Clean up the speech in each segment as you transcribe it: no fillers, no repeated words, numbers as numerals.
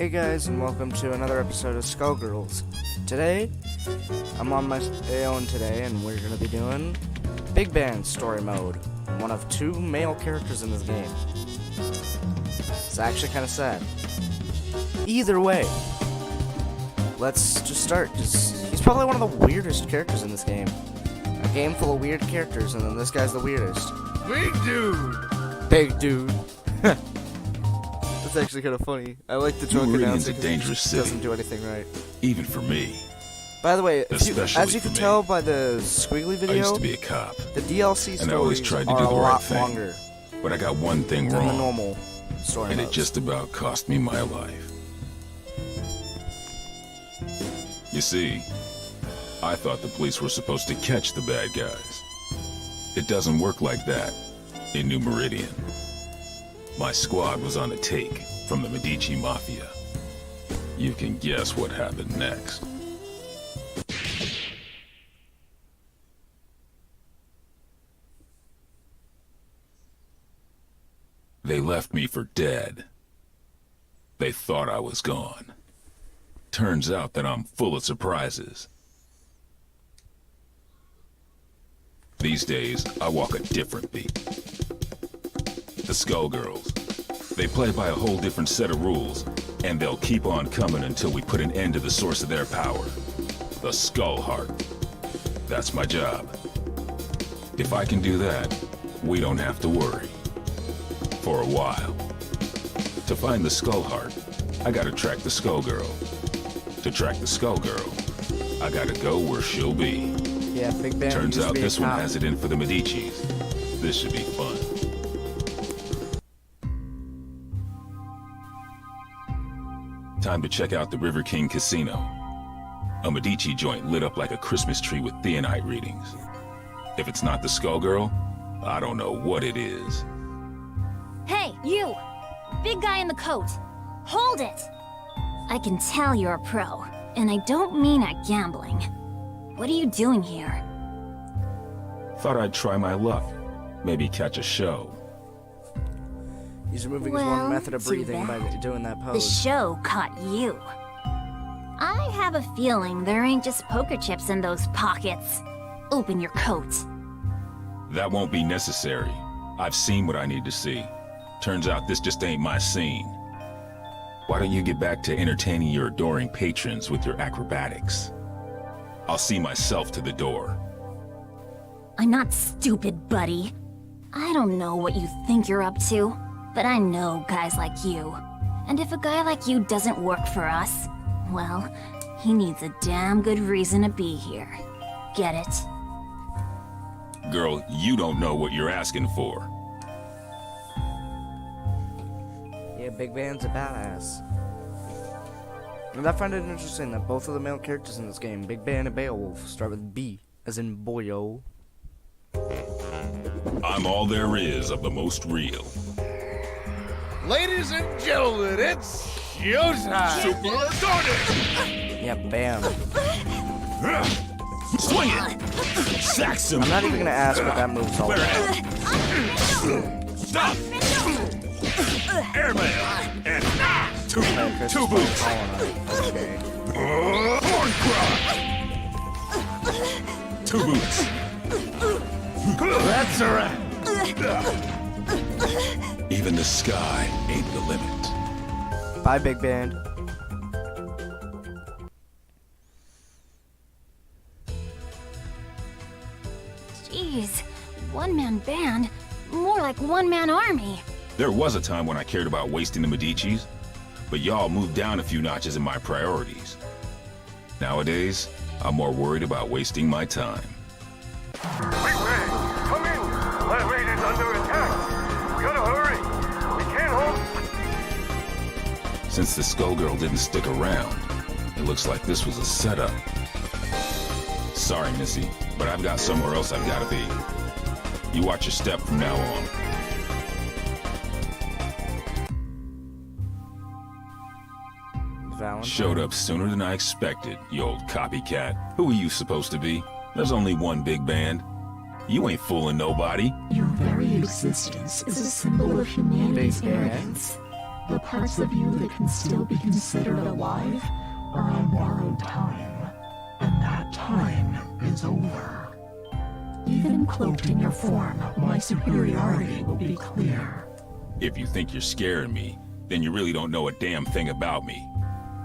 Hey guys, and welcome to another episode of Skullgirls. Today, I'm on my own today, and we're going to be doing Big Band Story Mode. One of two male characters in this game. It's actually kind of sad. Either way, let's just start. He's probably one of the weirdest characters in this game. A game full of weird characters, and then this guy's the weirdest. Big dude! Big dude. That's actually kind of funny. I like the drunk announcer because he doesn't do anything right. Even for me. By the way, as you can tell by the squiggly video, I used to be a cop, the DLC stories and I always tried to are do a the right lot thing. longer But I got one thing than the wrong, normal story and modes. it just about cost me my life. You see, I thought the police were supposed to catch the bad guys. It doesn't work like that in New Meridian. My squad was on the take from the Medici Mafia. You can guess what happened next. They left me for dead. They thought I was gone. Turns out that I'm full of surprises. These days, I walk a different beat. The Skullgirls. They play by a whole different set of rules, and they'll keep on coming until we put an end to the source of their power. The Skull Heart. That's my job. If I can do that, we don't have to worry. For a while. To find the Skull Heart, I gotta track the Skullgirl. To track the Skullgirl, I gotta go where she'll be. Yeah, Big Band. Turns out this one has it in for the Medicis. This should be fun. Time to check out the River King Casino. A Medici joint lit up like a Christmas tree with theonite readings. If it's not the Skullgirl, I don't know what it is. Hey, you! Big guy in the coat! Hold it! I can tell you're a pro, and I don't mean at gambling. What are you doing here? Thought I'd try my luck. Maybe catch a show. He's removing his one method of breathing by doing that pose. The show caught you. I have a feeling there ain't just poker chips in those pockets. Open your coat. That won't be necessary. I've seen what I need to see. Turns out this just ain't my scene. Why don't you get back to entertaining your adoring patrons with your acrobatics? I'll see myself to the door. I'm not stupid, buddy. I don't know what you think you're up to, but I know guys like you. And if a guy like you doesn't work for us, well, he needs a damn good reason to be here. Get it? Girl, you don't know what you're asking for. Yeah, Big Band's a badass. And I find it interesting that both of the male characters in this game, Big Band and Beowulf, start with B, as in boyo. I'm all there is of the most real. Ladies and gentlemen, it's showtime! Super Sonic! Yeah, bam. Swing it! Sack some! I'm not even gonna ask what that move's all about. Stop! Airmail! And two boots! Okay. Horn cry! Two boots! That's a wrap! Even the sky ain't the limit. Bye, Big Band. Jeez, one-man band? More like one-man army. There was a time when I cared about wasting the Medicis, but y'all moved down a few notches in my priorities. Nowadays, I'm more worried about wasting my time. Big Man, come in! My raid is under attack! We gotta hurry! We can't hold... Since the Skullgirl didn't stick around, it looks like this was a setup. Sorry, Missy, but I've got somewhere else I've gotta be. You watch your step from now on. Valentine. Showed up sooner than I expected, you old copycat. Who are you supposed to be? There's only one big band. You ain't fooling nobody. Your very existence is a symbol of humanity's Big band. arrogance. The parts of you that can still be considered alive are on borrowed time, and that time is over. Even cloaked in your form, my superiority will be clear. If you think you're scaring me, then you really don't know a damn thing about me.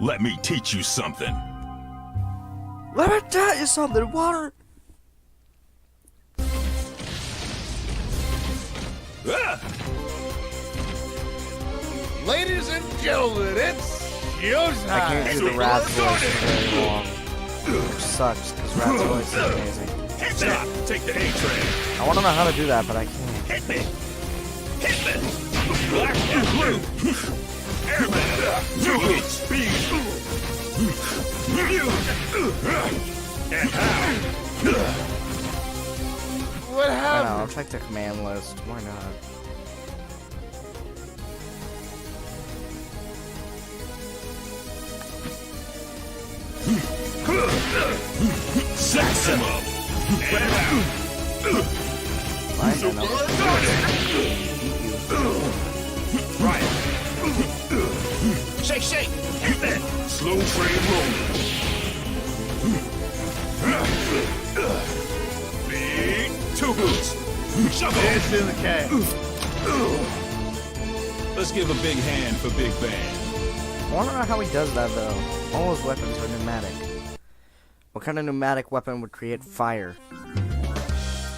Let me teach you something. Let me tell you something, Water. Ah! Ladies and gentlemen, it's showtime. I can't do the rat's voice for very long. Which sucks, because rat's voice is amazing. Stop! Take the A-train! I want to know how to do that, but I can't. Hit me! Hit me! Black and blue! Airman! 2 hits! Speed! And out! What I know, happened? I'll check the command list. Why not? Sax him up! And out! Fine, I know. Right! Shake, shake! Hit that! Slow train rolling! Big 2 boots! Shovel! It's in the cage. Let's give a big hand for Big Bang. I want to know how he does that, though. All his weapons are pneumatic. What kind of pneumatic weapon would create fire?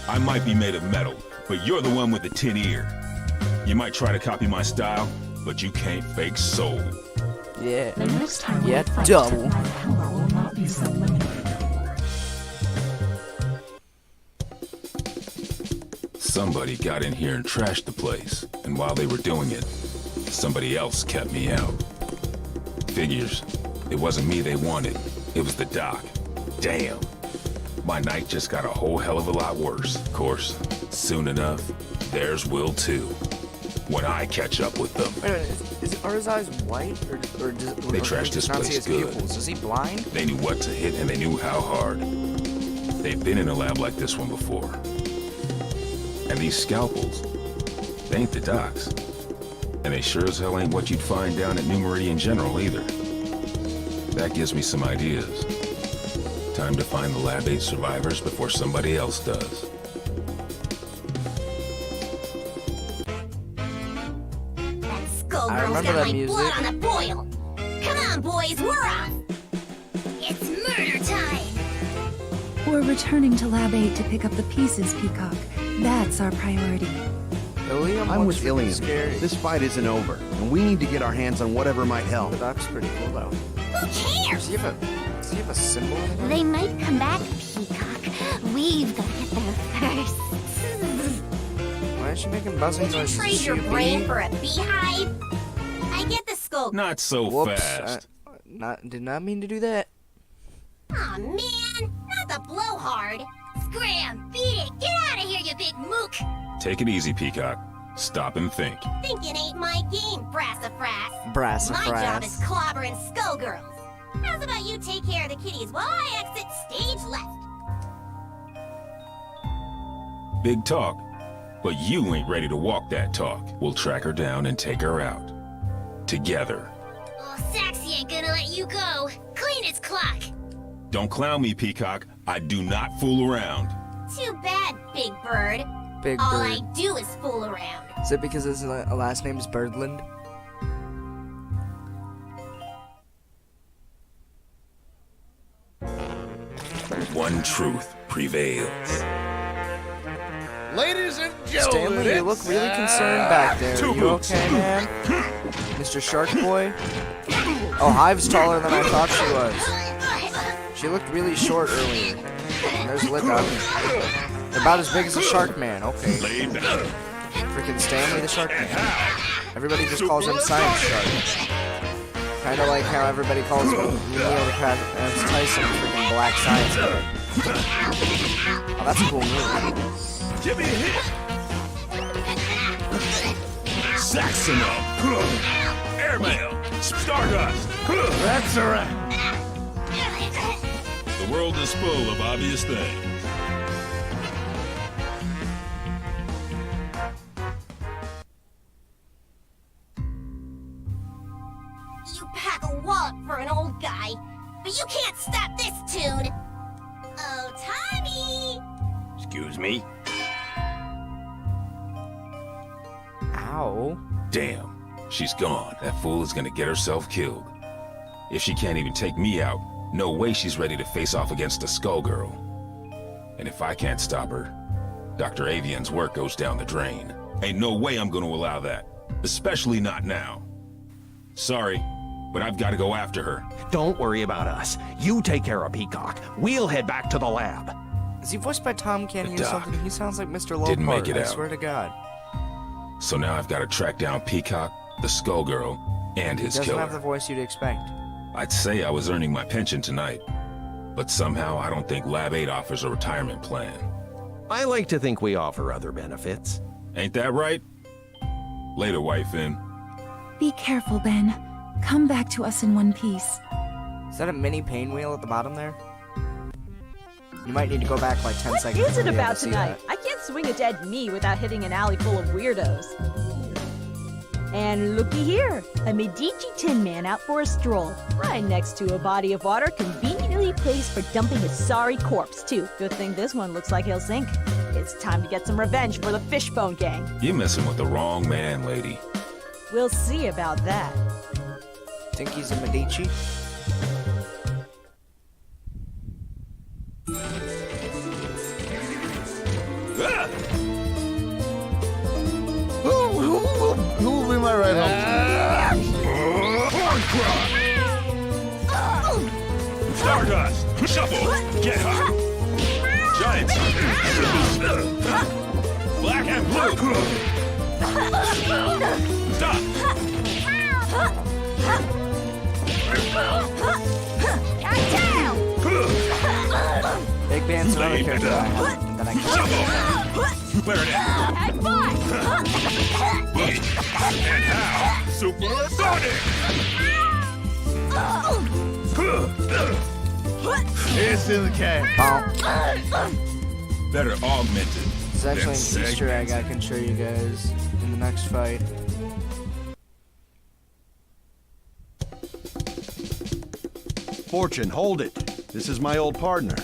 I might be made of metal, but you're the one with the tin ear. You might try to copy my style, but you can't fake soul. Yeah. The next time Yeah, we fight, double. my power will not be so limited. Somebody got in here and trashed the place, and while they were doing it, somebody else kept me out. Figures. It wasn't me they wanted. It was the doc. Damn. My night just got a whole hell of a lot worse. Of course, soon enough, theirs will too. When I catch up with them. Wait a minute, are his eyes white? Or They trashed this not see place his good. pupils? Is he blind? They knew what to hit and they knew how hard. They've been in a lab like this one before. And these scalpels, they ain't the docs. And they sure as hell ain't what you'd find down at New Meridian General either. That gives me some ideas. Time to find the Lab 8 survivors before somebody else does. That I Skullgirl's remember got that my music. blood on the boil. Come on, boys, we're off. It's murder time. We're returning to Lab 8 to pick up the pieces, Peacock. That's our priority. Ilium I'm looks with pretty Ilium. scary. This fight isn't over, and we need to get our hands on whatever might help. The doc's pretty cool, though. Who cares? Does he have a symbol in here? They might come back, Peacock. We've got to get there first. Why is she making buzzing Did you noises? trade Is she your a brain bee? for a beehive? I get the skull. Not so Whoops. fast. Did not mean to do that. Aw, man. Not the blowhard. Scram, beat it. Get out of here, you big mook. Take it easy, Peacock. Stop and think. Thinking ain't my game, Brassafrass. Brassafrass. My job is clobbering Skullgirls. How's about you take care of the kitties while I exit stage left? Big talk. But you ain't ready to walk that talk. We'll track her down and take her out. Together. Oh, Saxy ain't gonna let you go. Clean his clock. Don't clown me, Peacock. I do not fool around. Too bad, Big Bird. Big All Bird. I do is fool around. Is it because his last name is Birdland? One truth prevails. Ladies and gentlemen, Stanley, you look really concerned back there. Two Are you boots. okay, man? Mr. Shark Boy? Oh, Hive's taller than I thought she was. She looked really short earlier. And there's Lick up. About as big as a Shark Man. Okay. Laid back. Freaking Stanley the Shark Man. Everybody just calls him Science Shark. Kind of like how everybody calls Neil deGrasse Tyson freaking Black Science Man. Oh, that's a cool move. Give me a hit. Saxon up. Airmail. Stardust. that's all right. The world is full of obvious things. You pack a wallop for an old guy, but you can't stop this tune. Oh, Tommy! Excuse me? Ow. Damn, she's gone. That fool is gonna get herself killed. If she can't even take me out, no way she's ready to face off against the Skullgirl. And if I can't stop her, Dr. Avian's work goes down the drain. Ain't no way I'm gonna allow that. Especially not now. Sorry, but I've gotta go after her. Don't worry about us. You take care of Peacock. We'll head back to the lab. Is he voiced by Tom Kenny or Doc something? He sounds like Mr. Lopart. didn't make it I out. swear to God. So now I've gotta track down Peacock, the Skullgirl, and He his doesn't killer. have the voice you'd expect. I'd say I was earning my pension tinight, but somehow I don't think Lab 8 offers a retirement plan. I like to think we offer other benefits. Ain't that right? Later, wifin. Be careful, Ben. Come back to us in one piece. Is that a mini pain wheel at the bottom there? You might need to go back like 10 seconds. What is to it be able about to see tonight? that. I can't swing a dead knee without hitting an alley full of weirdos. And looky here, a Medici Tin Man out for a stroll, right next to a body of water conveniently placed for dumping his sorry corpse, too. Good thing this one looks like he'll sink. It's time to get some revenge for the Fishbone Gang. You're messing with the wrong man, lady. We'll see about that. Think he's a Medici? Who will be my right home? Stardust! Shuffle! Get hot! Giants! Black and blue! Stop! Big Band's another character that I can Shuffle! Clear it out! Boogie! And how? Supersonic! It's in the can. Better augmented. There's actually than an Easter egg I can show you guys in the next fight. Fortune, hold it. This is my old partner.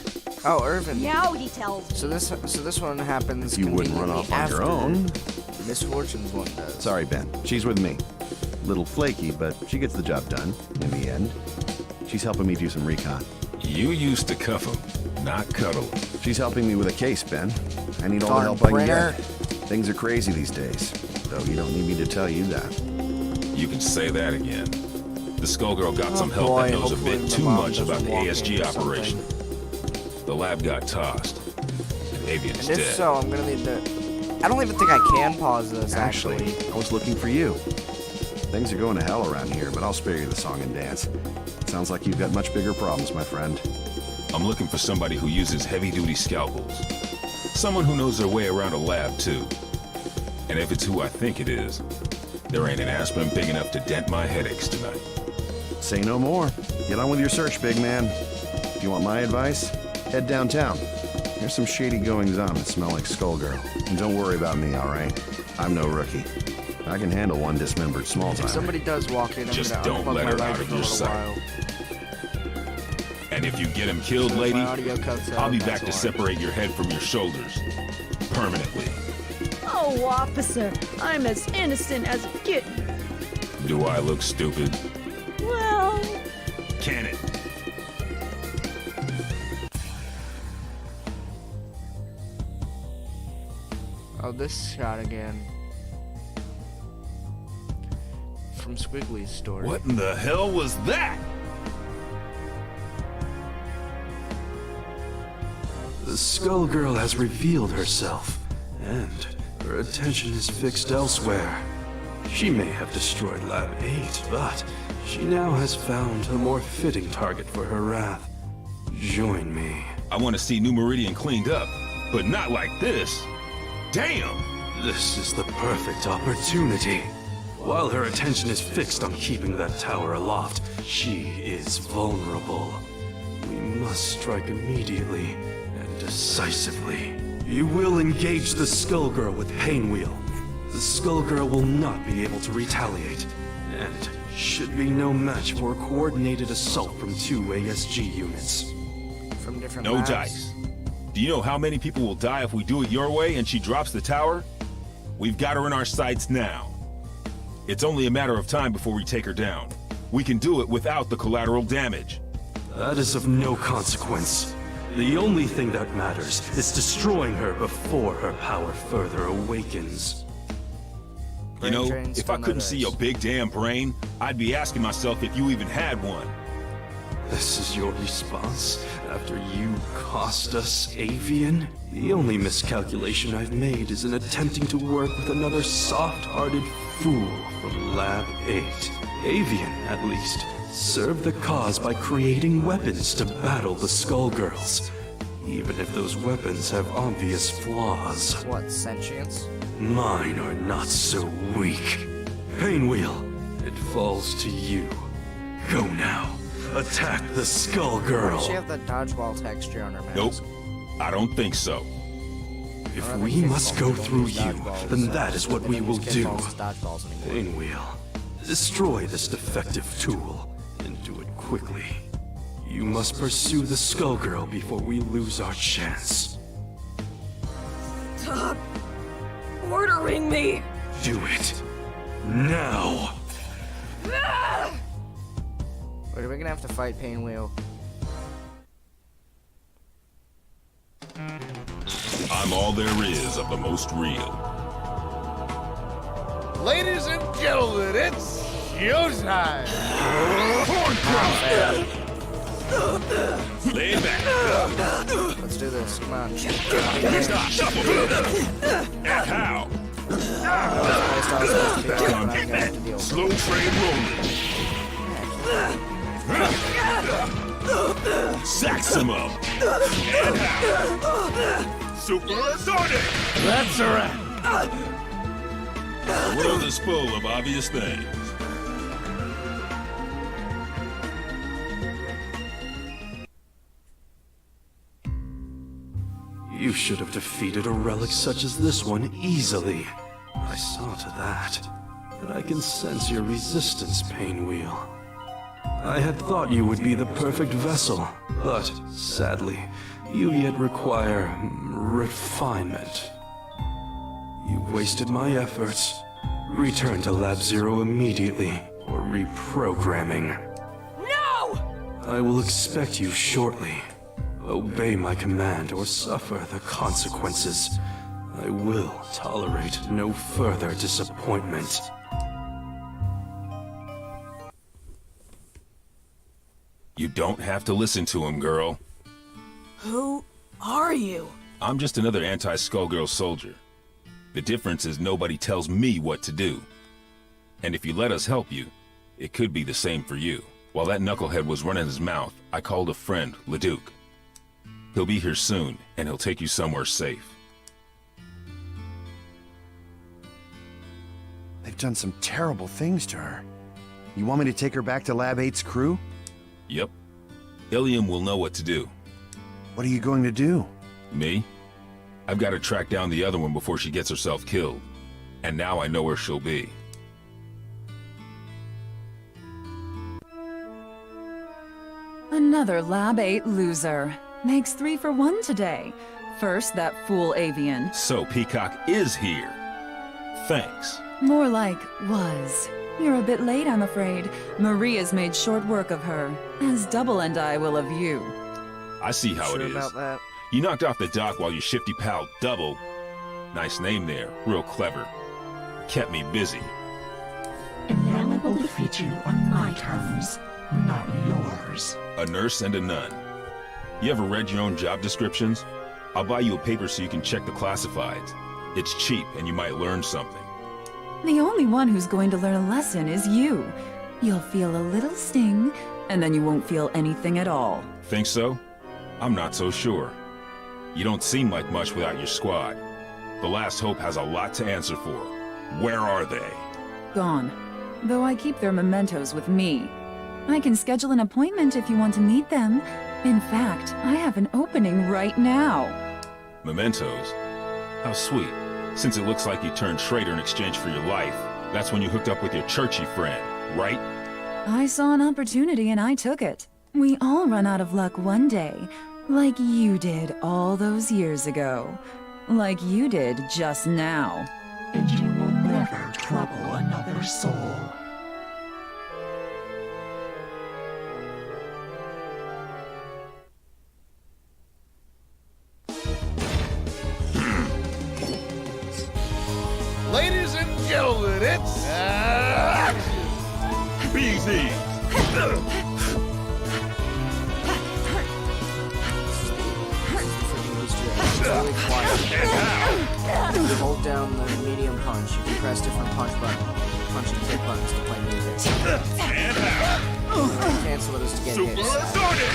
Oh, Irvin. Now he tells me. So this one happens. You wouldn't run off on your own. Miss Fortune's one does. Sorry, Ben. She's with me. Little flaky, but she gets the job done in the end. She's helping me do some recon. You used to cuff him, not cuddle him. She's helping me with a case, Ben. I need all the Darn help I can printer. get. Things are crazy these days, though you don't need me to tell you that. You can say that again. The Skullgirl got some help boy, that knows a hopefully bit the too mom much about doesn't the walk ASG into operation. something. The lab got tossed, and Avian's And if dead. so, I'm gonna need to. I don't even think I can pause this. Actually, I was looking for you. Things are going to hell around here, but I'll spare you the song and dance. Sounds like you've got much bigger problems, my friend. I'm looking for somebody who uses heavy-duty scalpels. Someone who knows their way around a lab, too. And if it's who I think it is, there ain't an aspirin big enough to dent my headaches tonight. Say no more. Get on with your search, big man. If you want my advice, head downtown. There's some shady goings-on that smell like Skullgirl. And don't worry about me, all right? I'm no rookie. I can handle one dismembered small if time. somebody does walk in, I'm Just gonna don't unplug let my her mic out of for a your little sight. while. And if you get him killed, If lady, my audio cuts out, I'll be that's back to why. separate your head from your shoulders. Permanently. Oh, officer, I'm as innocent as a kitten. Do I look stupid? Well, Can it? Oh, this shot again. From Squiggly's story. What in the hell was that? The Skullgirl has revealed herself, and her attention is fixed elsewhere. She may have destroyed Lab 8, but she now has found a more fitting target for her wrath. Join me. I want to see New Meridian cleaned up, but not like this. Damn! This is the perfect opportunity. While her attention is fixed on keeping that tower aloft, she is vulnerable. We must strike immediately and decisively. You will engage the Skullgirl with Painwheel. The Skullgirl will not be able to retaliate, and should be no match for a coordinated assault from 2 ASG units. From different No labs. dice. Do you know how many people will die if we do it your way and she drops the tower? We've got her in our sights now. It's only a matter of time before we take her down. We can do it without the collateral damage. That is of no consequence. The only thing that matters is destroying her before her power further awakens. You know, Brain drains if I from couldn't others. see your big damn brain, I'd be asking myself if you even had one. This is your response after you cost us Avian? The only miscalculation I've made is in attempting to work with another soft-hearted fool from Lab 8. Avian, at least, served the cause by creating weapons to battle the Skullgirls, even if those weapons have obvious flaws. What, sentience? Mine are not so weak. Painwheel, it falls to you. Go now. Attack the Does she Skullgirl. have the dodgeball texture on her mask? Nope. I don't think so. If I don't we think must kickballs go can through use you, dodgeballs. then that is what They we don't will use do. kickballs as dodgeballs anymore. Painwheel, destroy this defective tool, and do it quickly. You must pursue the Skullgirl before we lose our chance. Stop ordering me! Do it. Now! Wait, are we gonna have to fight Painwheel? I'm all there is of the most real. Ladies and gentlemen, it's showtime! Lay back. Let's do this. Come on. Stop. And how? Based on supposed to be but I'm gonna have to deal with it. Slow train rolling. Sax him up. And how? Super Sonic. That's a wrap. The world is full of obvious things. You should have defeated a relic such as this one easily. I saw to that. But I can sense your resistance, Painwheel. I had thought you would be the perfect vessel, but sadly, you yet require refinement. You wasted my efforts. Return to Lab Zero immediately for reprogramming. No! I will expect you shortly. Obey my command or suffer the consequences. I will tolerate no further disappointment. You don't have to listen to him, girl. Who are you? I'm just another anti-Skullgirl soldier. The difference is nobody tells me what to do. And if you let us help you, it could be the same for you. While that knucklehead was running his mouth, I called a friend, Leduc. He'll be here soon, and he'll take you somewhere safe. They've done some terrible things to her. You want me to take her back to Lab 8's crew? Yep. Ilium will know what to do. What are you going to do? Me? I've got to track down the other one before she gets herself killed. And now I know where she'll be. Another Lab 8 loser. Makes 3 for 1 today. First, that fool Avian. So Peacock is here. Thanks. More like was. You're a bit late, I'm afraid. Maria's made short work of her, as Double and I will of you. I see how Sure it is. about that? You knocked off the dock while your shifty pal Double. Nice name there, real clever. Kept me busy. And now I will defeat you on my terms, not yours. A nurse and a nun. You ever read your own job descriptions? I'll buy you a paper so you can check the classifieds. It's cheap and you might learn something. The only one who's going to learn a lesson is you. You'll feel a little sting, and then you won't feel anything at all. Think so? I'm not so sure. You don't seem like much without your squad. The Last Hope has a lot to answer for. Where are they? Gone. Though I keep their mementos with me. I can schedule an appointment if you want to meet them. In fact, I have an opening right now. Mementos? How sweet. Since it looks like you turned traitor in exchange for your life, that's when you hooked up with your churchy friend, right? I saw an opportunity and I took it. We all run out of luck one day, like you did all those years ago. Like you did just now. And you will never trouble another soul. Ladies and gentlemen, it's BZ! Really quiet. You hold down the medium punch. You can press different punch and kick buttons to play music. And out! Cancel it as to get Super hits. Sonic!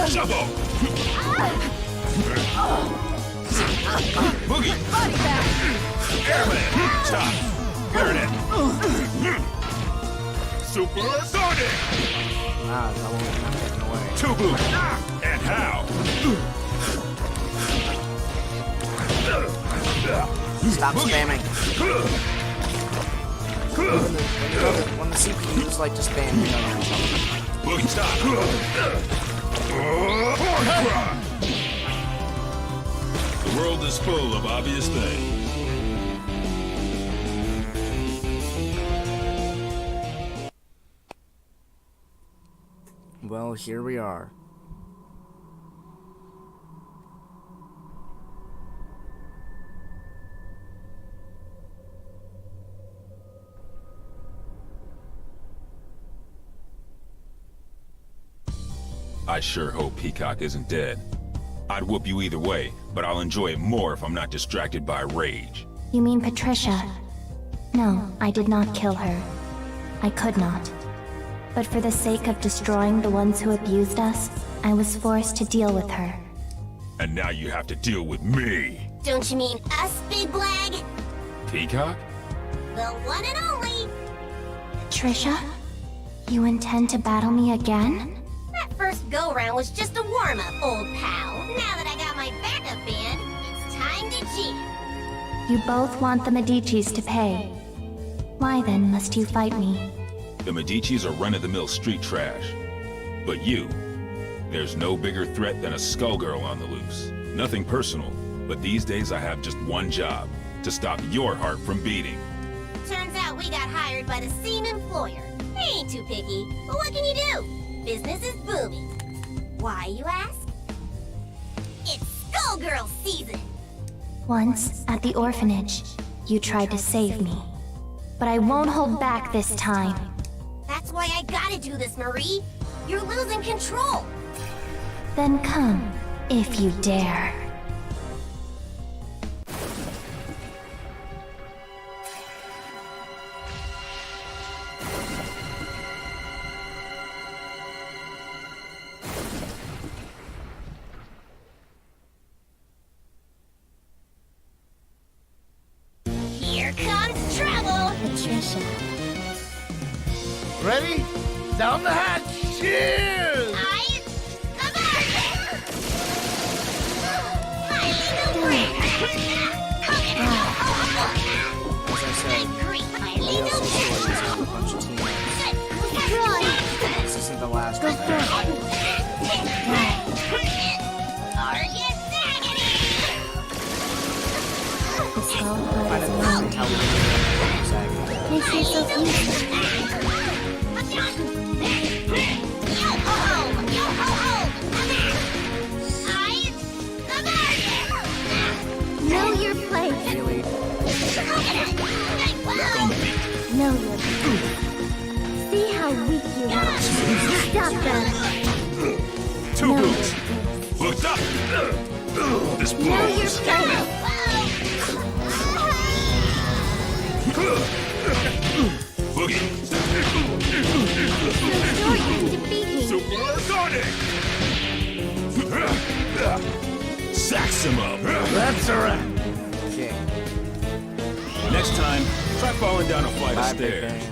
Shovel! Boogie! Airman! Stop! Clarinet! Super Sonic! Ah, that one was not taken away. Two boot! And how? Stop spamming. When the CPUs like to spam, you know. Boogie, stop! The world is full of obvious things. Well, here we are. I sure hope Peacock isn't dead. I'd whoop you either way, but I'll enjoy it more if I'm not distracted by rage. You mean Patricia? No, I did not kill her. I could not. But for the sake of destroying the ones who abused us, I was forced to deal with her. And now you have to deal with me. Don't you mean us, Big Blag? Peacock? The one and only! Patricia? You intend to battle me again? That first go-round was just a warm-up, old pal. Now that I got my backup band, it's time to jam. You both want the Medicis to pay. Why then must you fight me? The Medicis are run-of-the-mill street trash. But you, there's no bigger threat than a Skullgirl on the loose. Nothing personal, but these days I have just one job, to stop your heart from beating. Turns out we got hired by the same employer. They ain't too picky, but what can you do? Business is booming. Why, you ask? It's Skullgirls season! Once, at the orphanage, you tried to save me. But I won't hold back this time. That's why I gotta do this, Marie. You're losing control. Then come, if you dare. Here comes trouble! Patricia. ready? Down the hatch! Cheers! This isn't the last one. Are you The Skullgirls alone makes it so easy. Know your place. Know your place. See how weak you are. Stop them. Two boots. Looked up. This Know your blows. place. Boogie. You're going to defeat me. Supersonic. Sax him up. That's a wrap. Okay. Next time, try falling down a flight of Bye, stairs.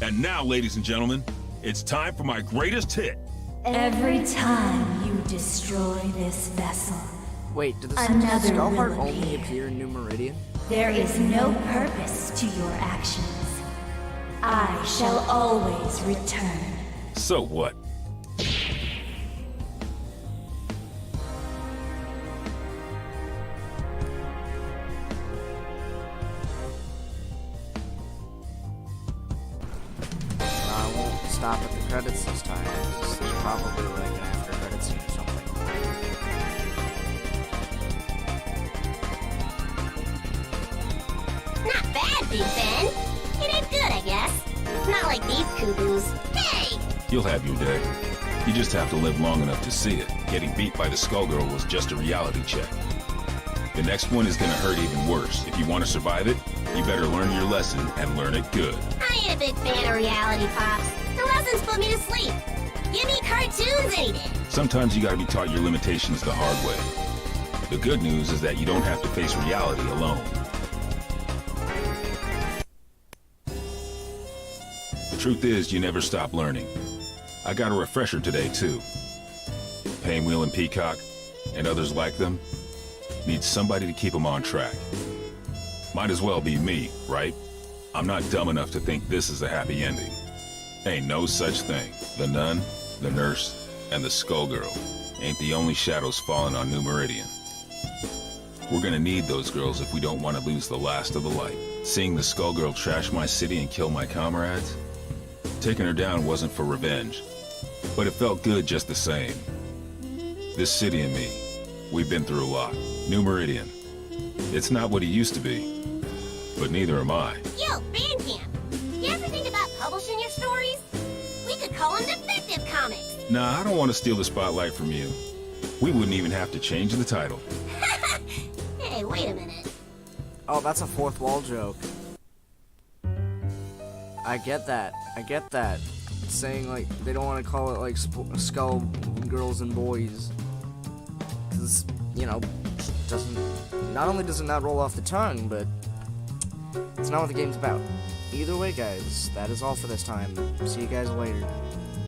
And now, ladies and gentlemen, it's time for my greatest hit. Every time you destroy this vessel, Wait, did the Another skull heart villain only here. appear in New Meridian? There is no purpose to your actions. I shall always return. So what? I won't stop at the credits this time. There's probably like an after credits scene or something. Not bad, Big Ben. It ain't good, I guess. Not like these cuckoos. Hey! You'll have your day. You just have to live long enough to see it. Getting beat by the Skullgirl was just a reality check. The next one is gonna hurt even worse. If you want to survive it, you better learn your lesson and learn it good. I ain't a big fan of reality, Pops. The lessons put me to sleep. Give me cartoons any day. Sometimes you gotta be taught your limitations the hard way. The good news is that you don't have to face reality alone. The truth is, you never stop learning. I got a refresher today, too. Painwheel and Peacock, and others like them, need somebody to keep them on track. Might as well be me, right? I'm not dumb enough to think this is a happy ending. Ain't no such thing. The nun, the nurse, and the Skullgirl ain't the only shadows falling on New Meridian. We're gonna need those girls if we don't want to lose the last of the light. Seeing the Skullgirl trash my city and kill my comrades? Taking her down wasn't for revenge, but it felt good just the same. This city and me, we've been through a lot. New Meridian, it's not what it used to be, but neither am I. Yo, Bandcamp. You ever think about publishing your stories? We could call them Defective Comics. Nah, I don't want to steal the spotlight from you. We wouldn't even have to change the title. Hey, wait a minute. Oh, that's a fourth wall joke. I get that. Saying, like, they don't want to call it, like, Skull Girls and Boys. Because, you know, not only does it not roll off the tongue, but it's not what the game's about. Either way, guys, that is all for this time. See you guys later.